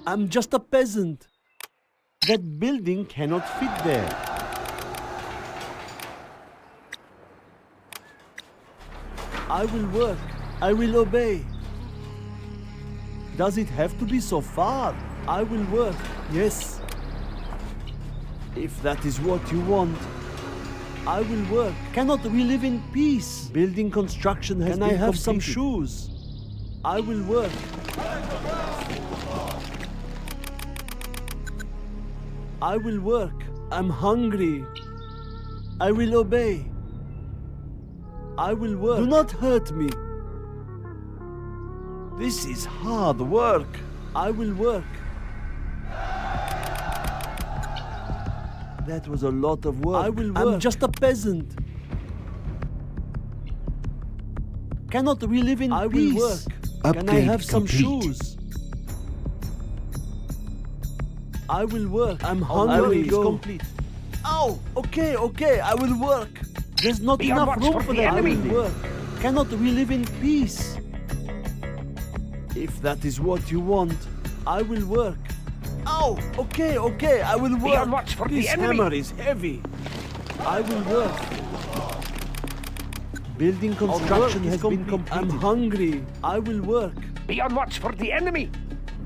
I'm just a peasant. That building cannot fit there. I will work. I will obey. Does it have to be so far? I will work. Yes. If that is what you want, I will work. Cannot we live in peace? Building construction has been completed. Can I have some shoes? I will work. I will work. I'm hungry. I will obey. I will work. Do not hurt me. This is hard work. I will work. That was a lot of work. I will work. I'm just a peasant. Cannot we live in peace? I will work. Can I have some shoes? I will work. I'm hungry. It's complete. Oh, okay. I will work. There's not enough room for that. I will work. Cannot we live in peace? If that is what you want, I will work. Oh, okay. I will work. Be on watch for the enemy. This hammer is heavy. I will work. Building construction has been completed. I'm hungry. I will work. Be on watch for the enemy.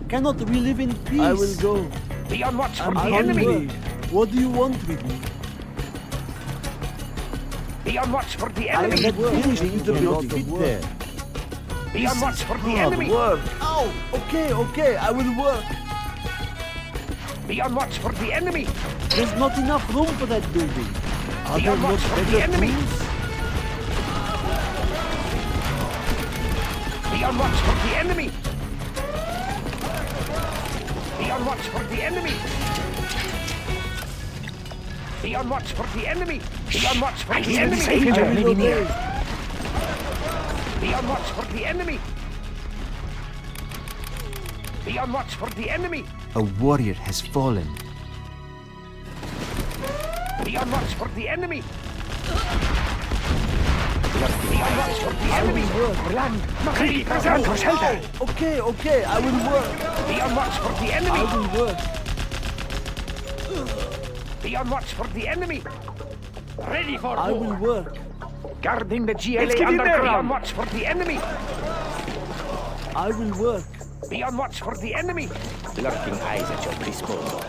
Cannot we live in peace? I will go. Be on watch for I'm the hungry. enemy. What do you want with me? Be on watch for the I enemy. will not finish with the building. There. Be on watch for the Hard enemy. work. Oh, okay. I will work. Be on watch for the enemy. There's not enough room for that building. Are Be there on not watch for the better enemy. tools? Be on watch for the enemy. Be on watch for the enemy. Be on watch for the enemy. Be on watch for the enemy. I will obey. Be on watch for the enemy. Be on watch for the enemy. A warrior has fallen. Be on watch for the enemy. Be on watch for the enemy. Land. Okay. I will work. Be on watch for the I enemy. will work. Be on watch for the enemy. Ready for I war. will work. Guarding the GLA underground. Be on watch for the enemy. I will work. Be on watch for the enemy. Lurking eyes at your disposal.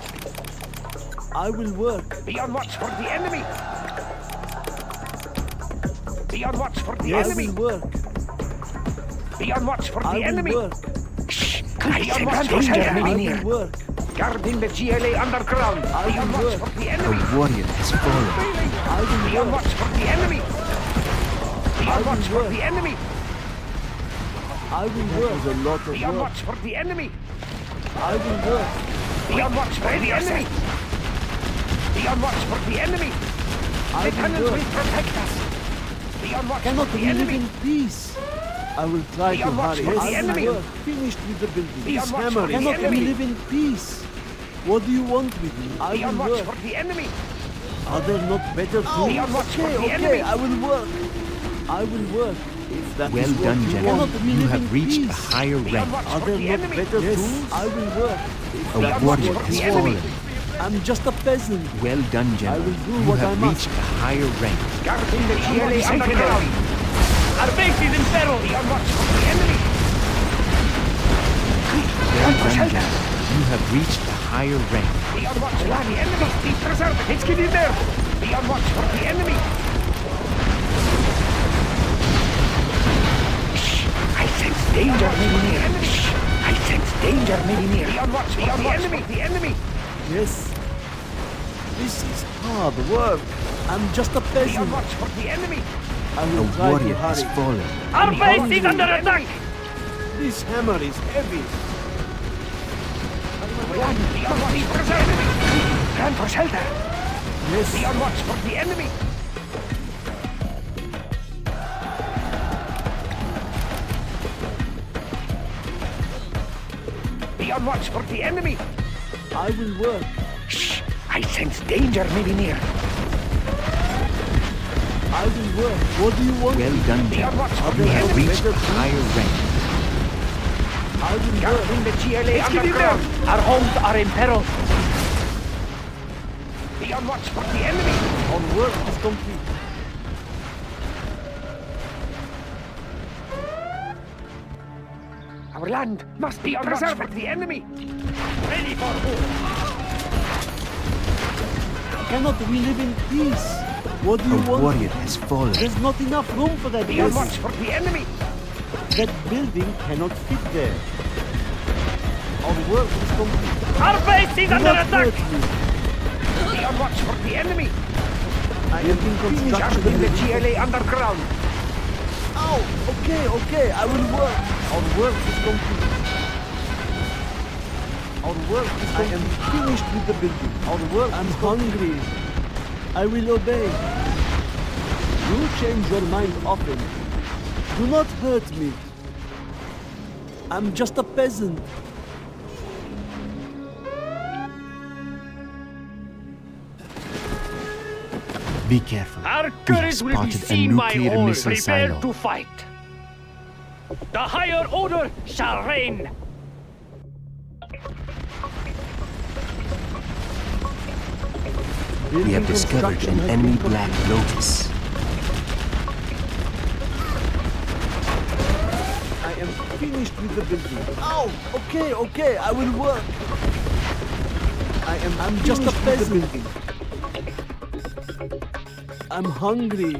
I will work. Be on watch for the enemy. Be on watch for the Yes, I enemy. will work. Be on watch for I the will enemy. work. Be on watch for the I enemy. will work. Guarding the GLA underground. I Be on will watch work. for the A enemy. warrior has fallen. I will Be on work. watch for the enemy. Be I on will watch for work. the enemy. I will work. That was a lot Be of on work. watch for the enemy. I will work. Be on watch for the enemy. Be on watch for the enemy. I The will tunnels work. will protect us. Be on watch Cannot for we the live enemy. in peace? I will try Be to on watch hurry. for the I will enemy. work. Finished with the building. Be This on watch hammer. for the Cannot we enemy. live in peace? What do you want with me? I Be on will watch work. for the enemy. Are there not better tools? Be on watch for the Okay. enemy. I will work. I will work. If that Well is what done, you General. want, we You live have in reached a peace. higher Be on rank. watch Are for there the not enemy. better Yes, tools? I will work. A Be on watch warrior for has the enemy. fallen. I'm just a peasant. Well done, General. will do You what I have must. reached a higher rank. Guarding the GLA underground. Our base is in peril. Be on watch for the enemy. Well done, General. You have reached a higher rank. Be on watch for the enemy. Be preserved. Let's get in there. Be on watch for the enemy. I sense danger maybe near. I sense danger maybe near. Be on watch for the enemy. The enemy. Yes. This is hard work. I'm just a Be on peasant. watch for the enemy. I A will try to warrior has hurry. fallen. Our Be base on is the under enemy. attack. This hammer is heavy. Be on watch for the enemy. Run for shelter. Yes. Be on watch for the enemy. Be on watch for the enemy. I will work. Shh. I sense danger maybe near. I will work. What do you want? Well done, Be on General. watch for You the have enemy. reached a higher rank. I will Can't work. bring the GLA underground. Our homes are in peril. Be on watch for the enemy. Our work is complete. Our land must be on watch for the enemy. Ready for war. Cannot we live in peace? What do you A want? warrior has fallen. There's not enough room for that. Be on watch for the enemy. That building cannot fit there. Our work is complete. Our base is Do under not attack. hurt me. Be on watch for the enemy. I am in Can't construction. bring the GLA underground. Ow! Okay, I will work. Our work is complete. Our work is complete. I am finished with the building. Our work I'm hungry. I will obey. You change your mind often. Do not hurt me. I'm just a peasant. Be careful. Our We have courage will be spotted a seen by nuclear all. missile Prepare silo. to fight. The higher order shall reign. We have discovered an enemy Black Lotus. I am finished with the building. Ow! Okay, I will work. I'm just a peasant. I'm hungry.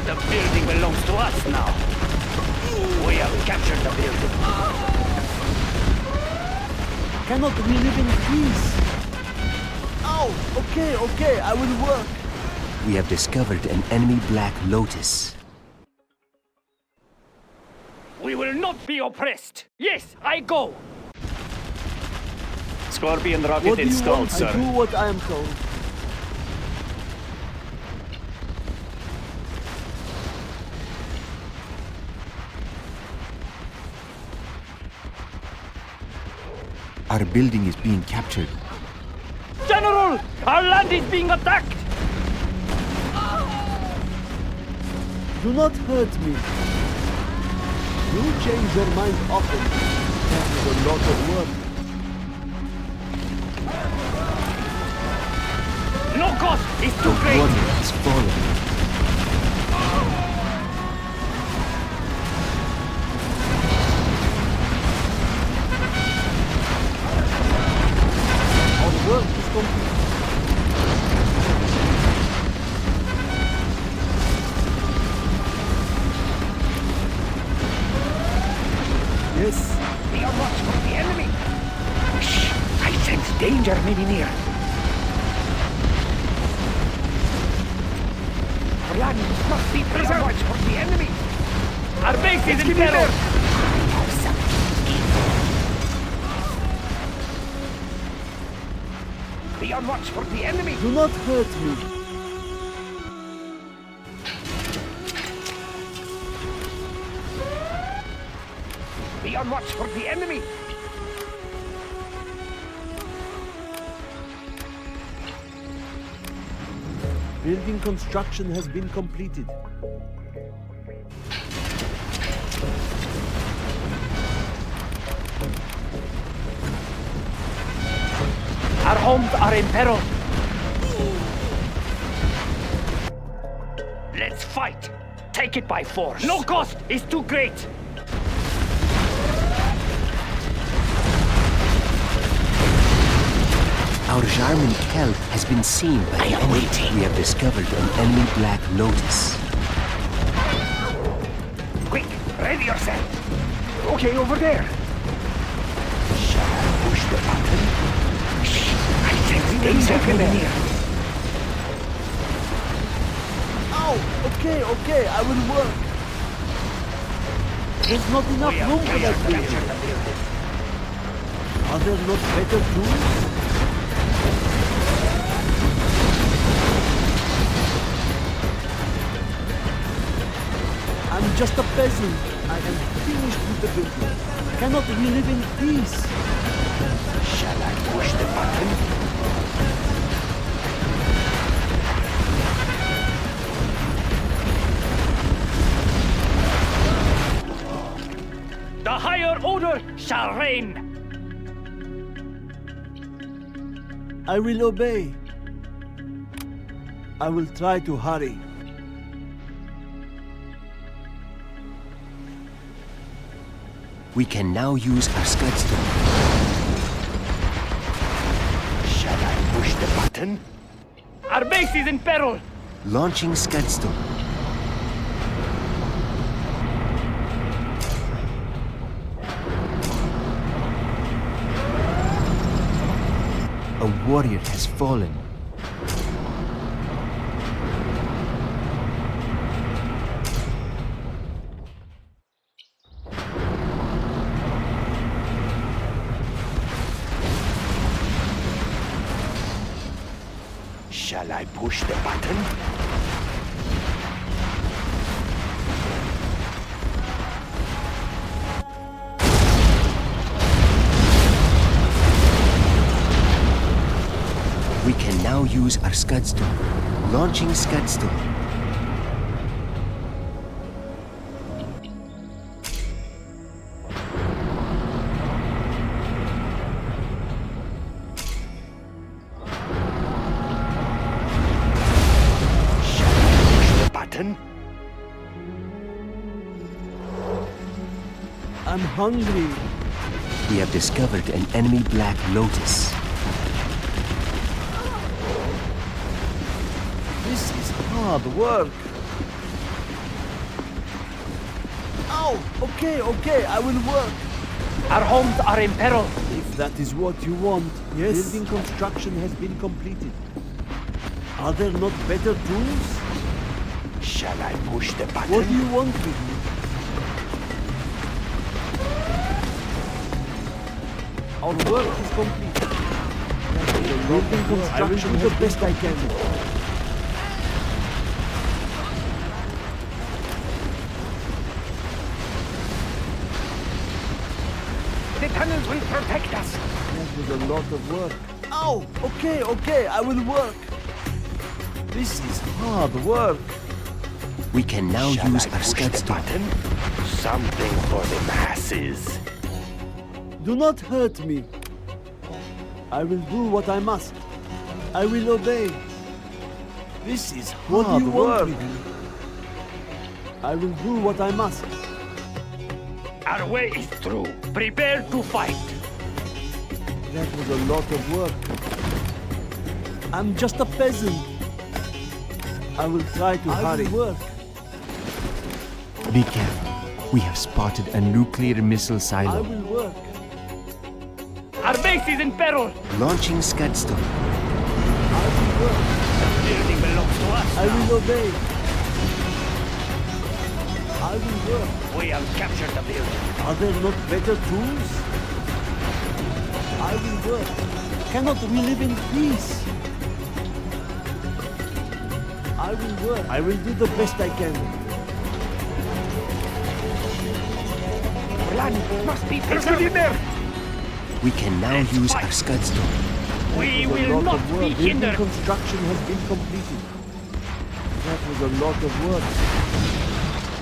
The building belongs to us now. We have captured the building. Cannot we live in peace? Ow! Okay, I will work. We have discovered an enemy Black Lotus. We will not be oppressed. Yes, I go. Scorpion rocket What do you installed, want? sir. I do what I am told. Our building is being captured. General, our land is being attacked. Do not hurt me. You change your mind often. That is a lot of work. No cost is The too great. warrior has fallen. Our work is complete. Yes, Be on watch for the enemy. Shh! I sense danger maybe near. Our land must be preserved. Be on watch for the enemy. Our base is in peril. Be on watch for the enemy. do not hurt me. Be on watch for the enemy. Building construction has been completed. Our homes are in peril. Let's fight. Take it by force. No cost is too great. Our Jarman Kell has been seen by the enemy. We have discovered an enemy Black Lotus. Quick, ready yourself. Okay, over there. Shall I push the button? Shh! I sense danger maybe near. Ow! Okay, I will work. There's not enough room for that building. Are there not better tools? I'm just a peasant. I am finished with the building. Cannot we live in peace? Shall I push the button? The higher order shall reign. I will obey. I will try to hurry. We can now use our Scudstone. Shall I push the button? Our base is in peril. Launching Scudstone. A warrior has fallen. Shall I push the button? We can now use our Scudstone. Launching Scudstone. Button? I'm hungry. We have discovered an enemy Black Lotus. This is hard work. Ow! Okay, I will work. Our homes are in peril. If that is what you want, Yes. building construction has been completed. Are there not better tools? Shall I push the button? What do you want with me? Our work is complete. Building construction the best I can. The tunnels will protect us. That was a lot of work. Ow! Okay, I will work. This is hard work. We can now Shall use I our push the Scudstone. button? Something for the masses. Do not hurt me. I will do what I must. I will obey. This is hard What do you want work. with me? I will do what I must. Our way is through. Prepare to fight. That was a lot of work. I'm just a peasant. I will try to hurry. work. Be careful. We have spotted a nuclear missile I silo. will work. Our base is in peril. Launching Scudstone. I will work. The building belongs to us. I will obey. I will work. We have captured the building. Are there not better tools? I will work. Cannot we live in peace? I will work. I will do the best I can. Land must be preserved. We can now Let's use fight. our Scudstone. We That was a will lot not of work. be Building hindered. construction has been completed. That was a lot of work.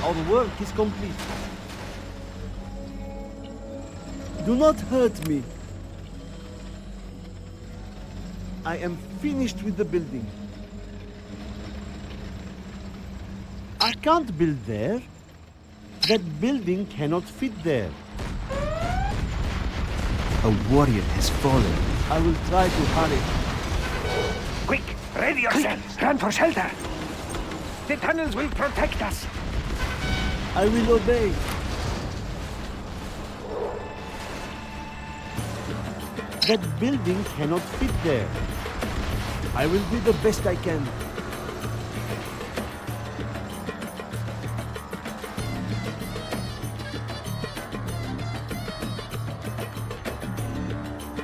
Our work is complete. Do not hurt me. I am finished with the building. I can't build there. That building cannot fit there. A warrior has fallen. I will try to hurry. Quick, ready yourselves. Run for shelter. The tunnels will protect us. I will obey. That building cannot fit there. I will do the best I can.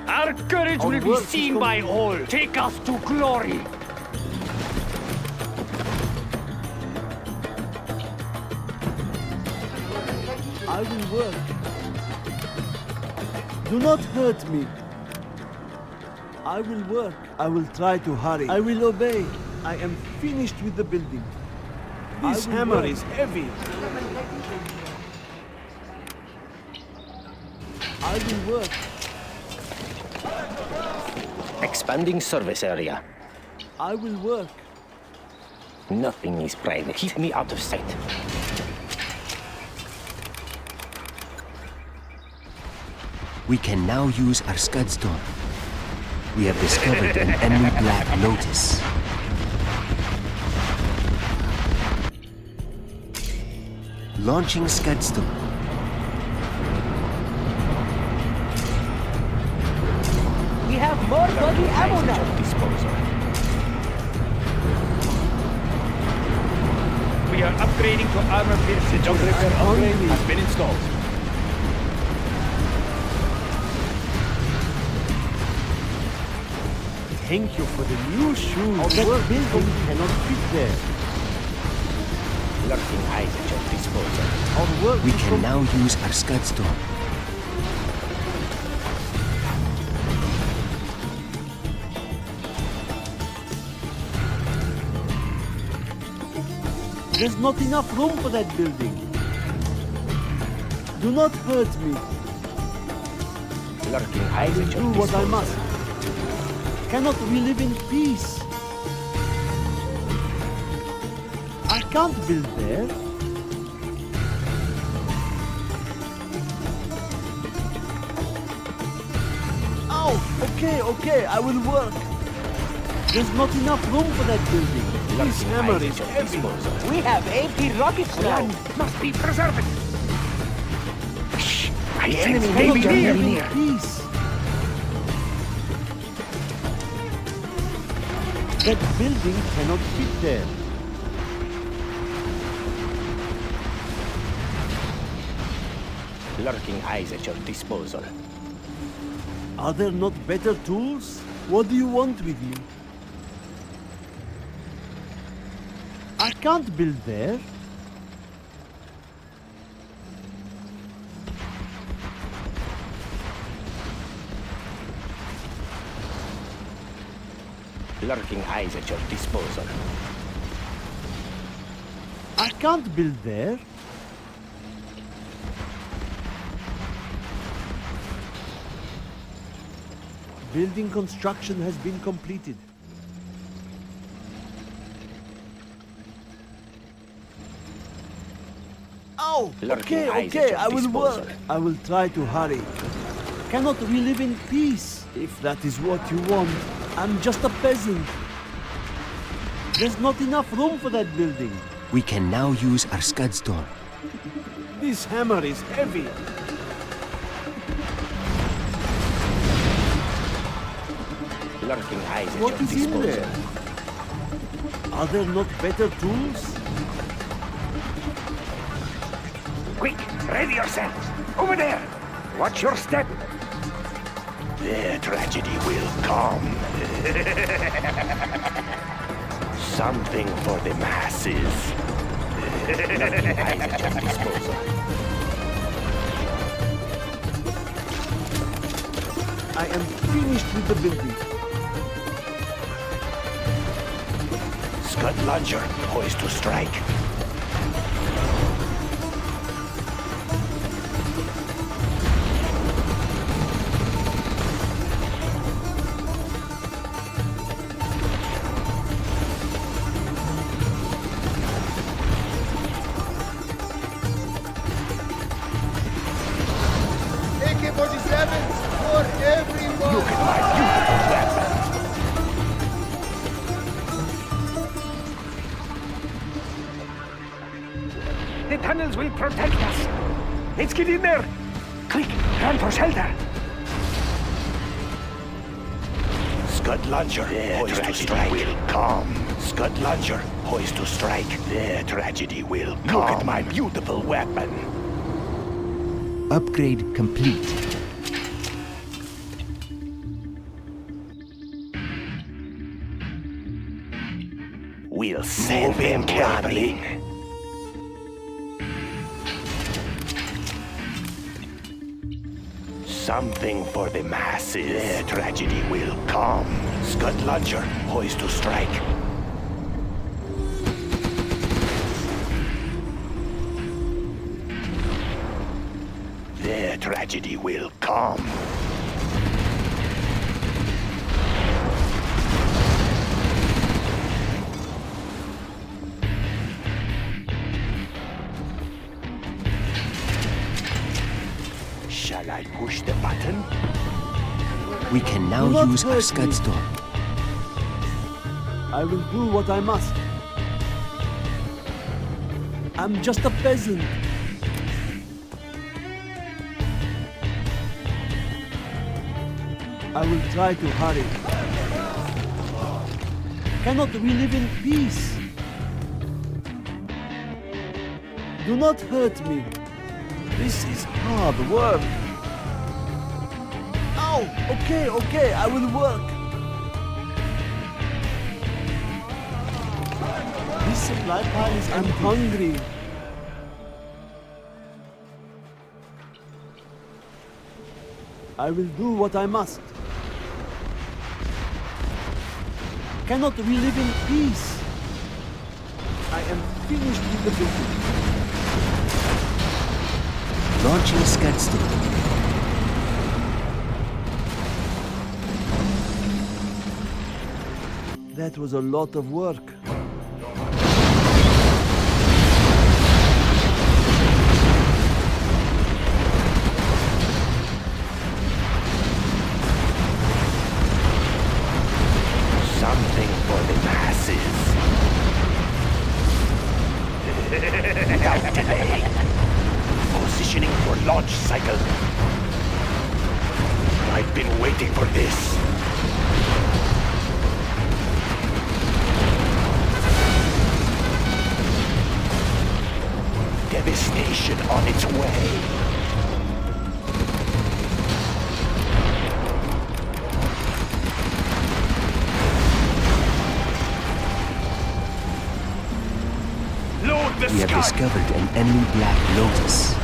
Our courage Our will be work is seen by complete. all. Take us to glory. I will work. Do not hurt me. I will work. I will try to hurry. I will obey. I am finished with the building. This I will hammer work. is heavy. I will work. Expanding service area. I will work. Nothing is private. Keep me out of sight. We can now use our scud storm. We have discovered an enemy Black Lotus. Launching scud storm. We have more buggy ammo now. Disposal. We are upgrading to armor piercing. Jump repair upgrade has been installed. Thank you for the new shoes. That building cannot fit there. Lurking eyes at your disposal. Our work We is can now use our scud storm. There's not enough room for that building. Do not hurt me. Lurking I eyes will at do your what I disposal. must. Cannot we live in peace? I can't build there. Oh, okay, I will work. There's not enough room for that building. This hammer is heavy. We have AP rockets now. Land must be preserved. Shh! I The sense enemy Cannot danger we may live be in near. peace? That building cannot fit there. Lurking eyes at your disposal. Are there not better tools? What do you want with me? I can't build there. Lurking eyes at your disposal. I can't build there. Building construction has been completed. Oh, Lurking eyes at your I will disposal. work. I will try to hurry. Cannot we live in peace? If that is what you want, I'm just a peasant. There's not enough room for that building. We can now use our scud storm. This hammer is heavy. Lurking eyes at What your is in disposal. there? Are there not better tools? Quick, ready yourselves. Over there. Watch your step. The tragedy will come. Something for the masses. Lurking eyes at your disposal. I am finished with the building. Scud launcher, poised to strike. AK-47s for everyone! Look at my beautiful weapon. The tunnels will protect us. Let's get in there. Quick, run for shelter. Scud launcher, poised to strike. Will come. Scud launcher, poised to strike. The tragedy will come. Look at my beautiful weapon. Upgrade complete. We'll send them crabbling. Something for the masses. The tragedy will come. Scud launcher, poised to strike. The tragedy tragedy will come. Shall I push the button? We can now Do not use our hurt scud me. storm. I will do what I must. I'm just a peasant. I will try to hurry. Cannot we live in peace? Do not hurt me. This is hard work. Ow! Okay, I will work. This supply pile is empty. I'm hungry. I will do what I must. Cannot we live in peace? I am finished with the building. Launching scud storm. That was a lot of work. Something for the masses. Without delay. Positioning for launch cycle. I've been waiting for this. Devastation on its way. Load the We have Scud! discovered an enemy Black Lotus.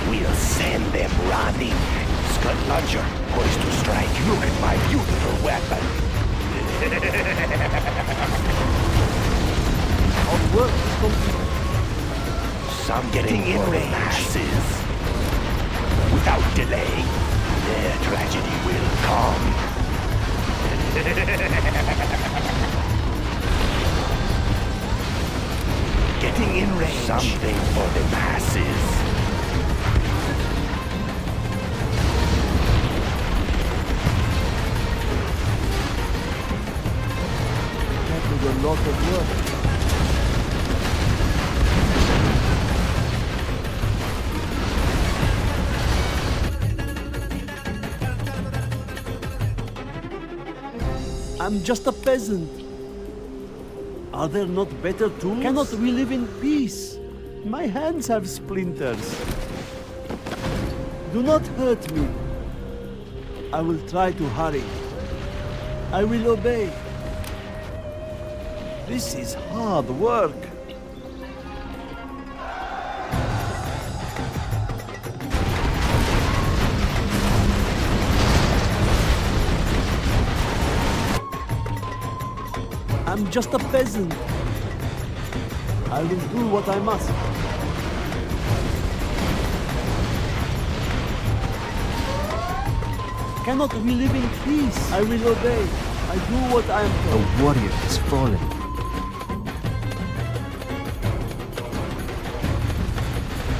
We'll send them running. Scud launcher, poised to strike. Look at my beautiful weapon. Our work is complete. Some getting in range. Masses. Without delay, their tragedy will come. Getting in range. Something for the masses. That was a lot of work. I'm just a peasant. Are there not better tools? Cannot we live in peace? My hands have splinters. Do not hurt me. I will try to hurry. I will obey. This is hard work. I'm just a peasant. I will do what I must. Cannot we live in peace? I will obey. I do what I am A told. warrior has fallen.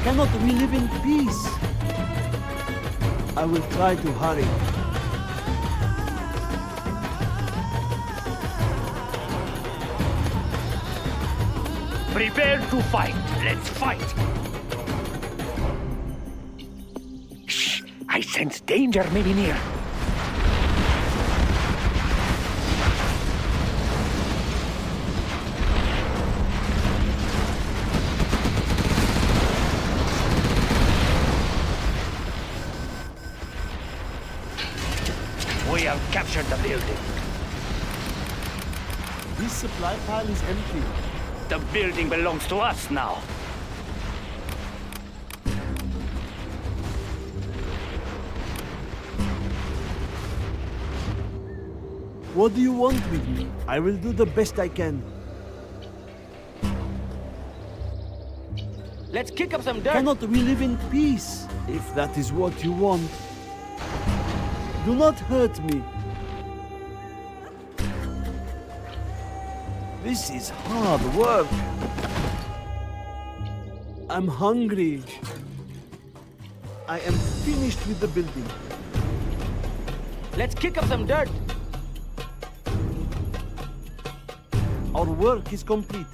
Cannot we live in peace? I will try to hurry. Prepare to fight. Let's fight. Shh! I sense danger may be near. We have captured the building. This supply pile is empty. The building belongs to us now. What do you want with me? I will do the best I can. Let's kick up some dirt. Cannot we live in peace, if that is what you want? Do not hurt me. This is hard work. I'm hungry. I am finished with the building. Let's kick up some dirt. Our work is complete.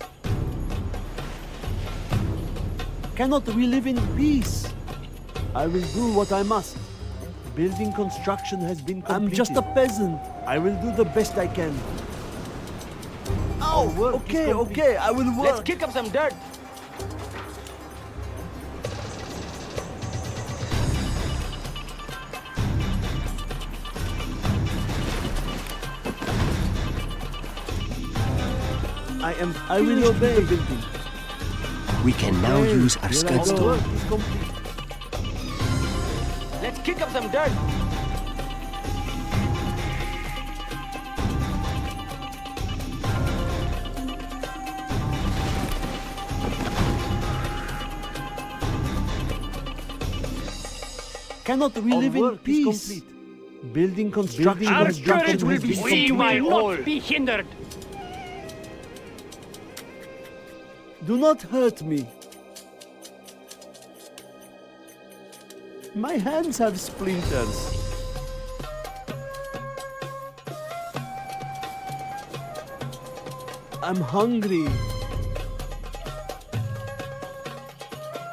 Cannot we live in peace? I will do what I must. Building construction has been completed. I'm just a peasant. I will do the best I can. Oh, okay, I will work. Let's kick up some dirt. I will obey the building. We can now use our Here I scud go. store. Work is complete. Let's kick up some dirt. Cannot we live in peace? Building construction Our has courage will be been we will completed. not be hindered. Do not hurt me. My hands have splinters. I'm hungry.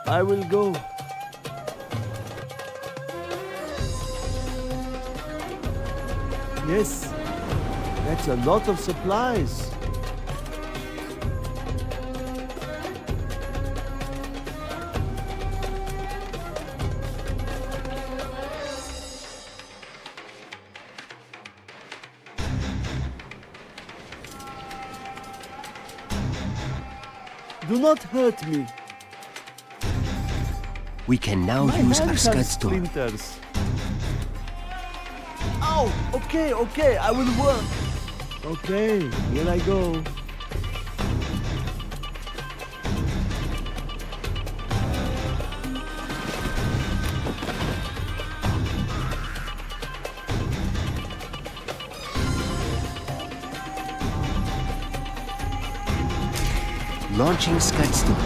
I will go. Yes, that's a lot of supplies. Do not hurt me. We can now My use our hands scud have store. splinters. Ow! Okay, I will work. Okay, here I go. Launching scud store.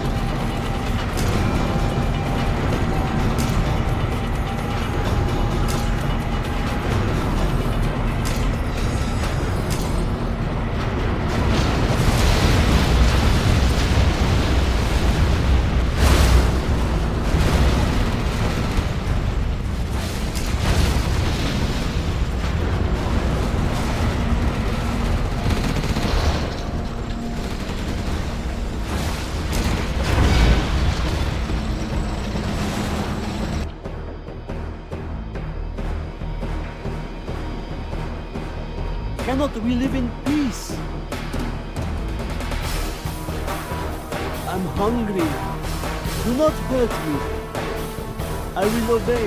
Cannot we live in peace? I'm hungry. Do not hurt me. I will obey.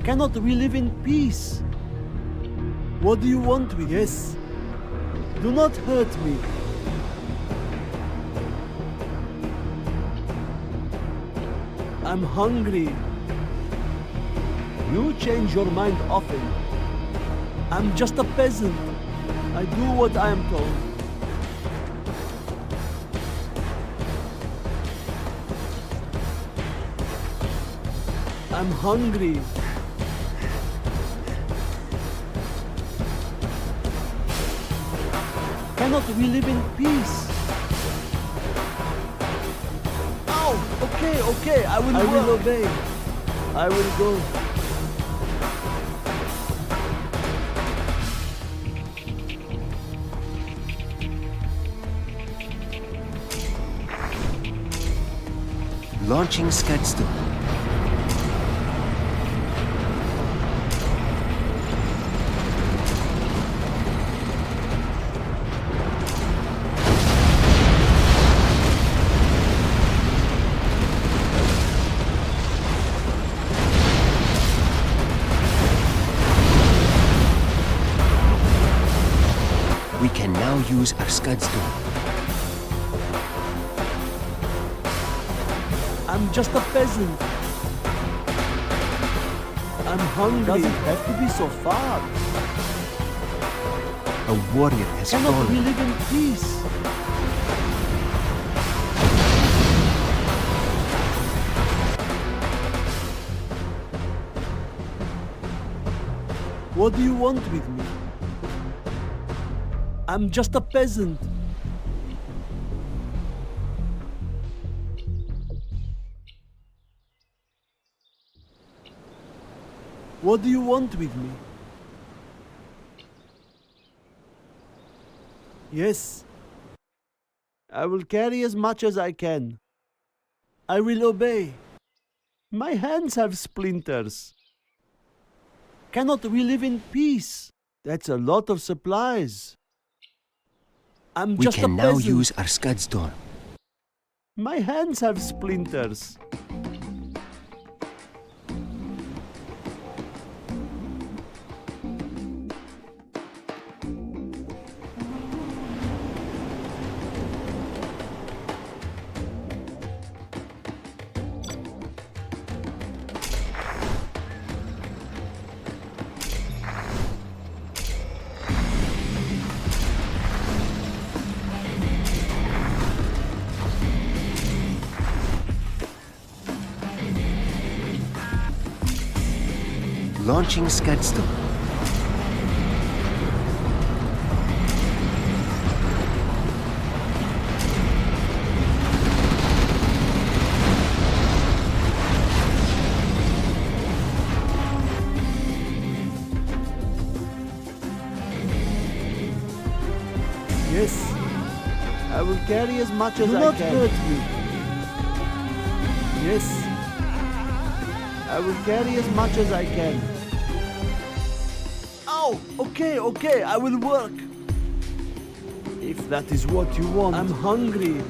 Cannot we live in peace? What do you want with yes? Do not hurt me. I'm hungry. You change your mind often. I'm just a peasant. I do what I am told. I'm hungry. Cannot we live in peace? Ow! Okay, I will obey. I will go. Launching scud store. use our Scud Storm. I'm just a peasant. I'm hungry. Doesn't have to be so far. A warrior has Cannot we fallen. live in peace? What do you want with me? I'm just a peasant. What do you want with me? Yes. I will carry as much as I can. I will obey. My hands have splinters. Cannot we live in peace? That's a lot of supplies. I'm We just a can now peasant. use our Scud Storm. My hands have splinters. Launching Scud Storm. Yes. I will carry as much as I can. Do not hurt me. Yes. I will carry as much as I can. Ow! Okay, I will work. If that is what you want. I'm hungry.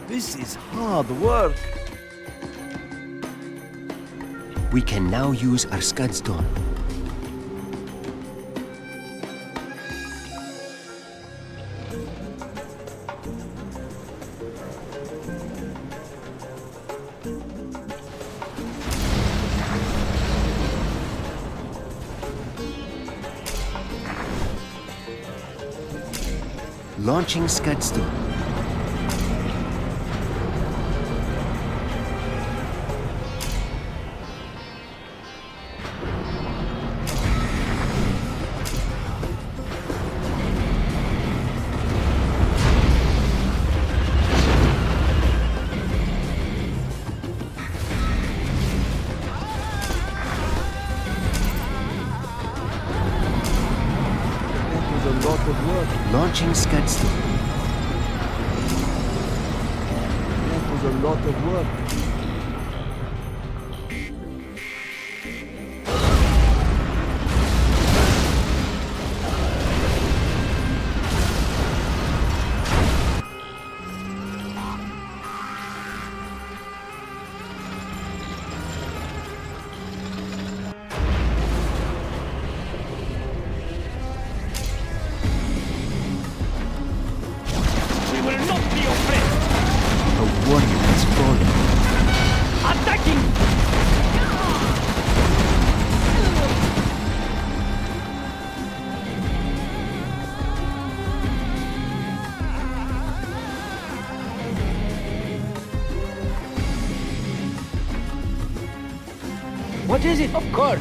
This is hard work. We can now use our Scud Storm. Launching Scud Storm. That was a lot of work. Launching Scud Storm. That was a lot of work. We will not be oppressed. A warrior has fallen. Attacking! What is it? Of course.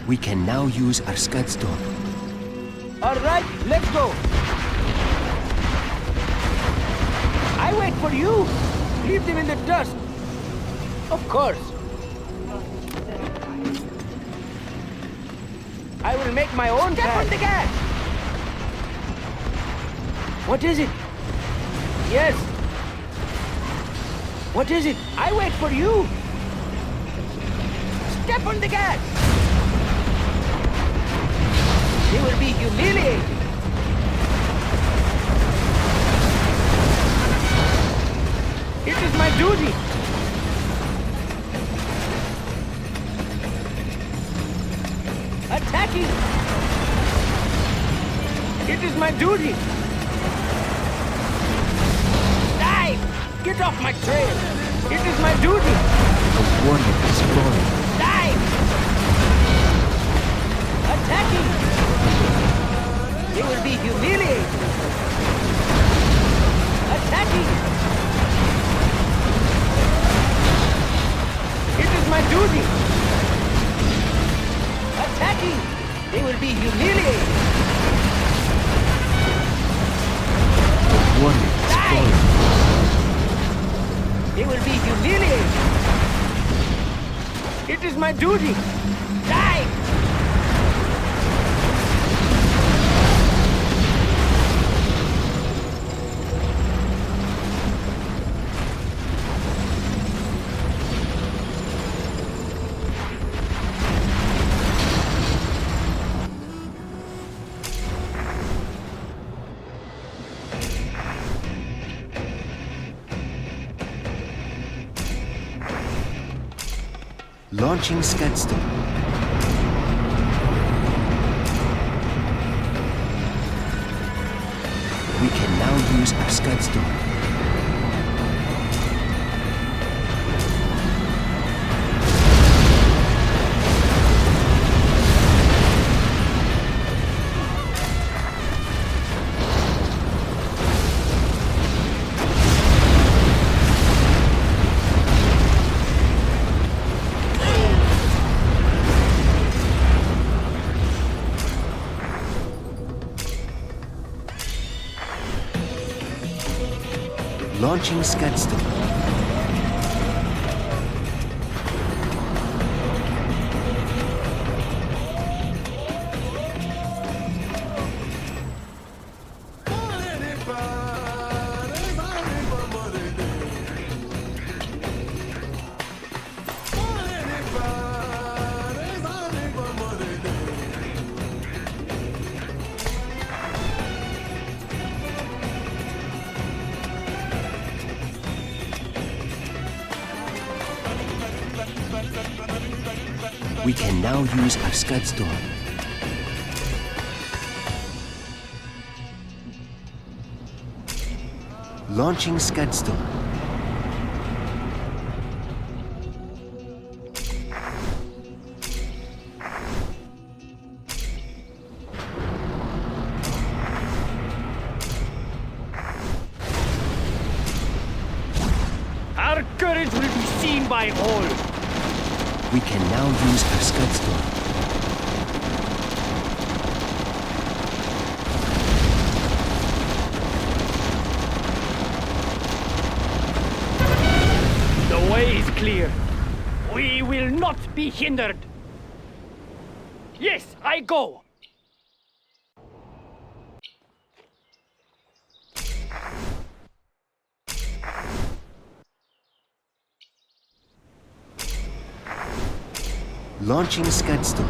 We can now use our Scud Storm. All right, let's go. I wait for you. Leave them in the dust. Of course. I will make my own path. Step on the gas. What is it? Yes. What is it? I wait for you. Step on the gas. They will be humiliated. It is my duty. Attacking. It is my duty. Die! Get off my trail. It is my duty. A warrior is falling. Die! Attacking. They will be humiliated. Attacking. It is my duty. Attacking. They will be humiliated. A warrior is falling. They will be humiliated. It is my duty. Die! Launching Scadstorm. We can now use our Scadstorm. Launching Scadstorm. We can now use our Scadstorm. Launching Scadstorm. Our courage will be seen by all. We can now use our Scadstorm. The way is clear. We will not be hindered. Yes, I go. Launching Scadstorm.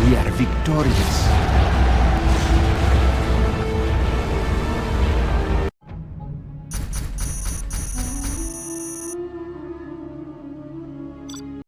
We are victorious.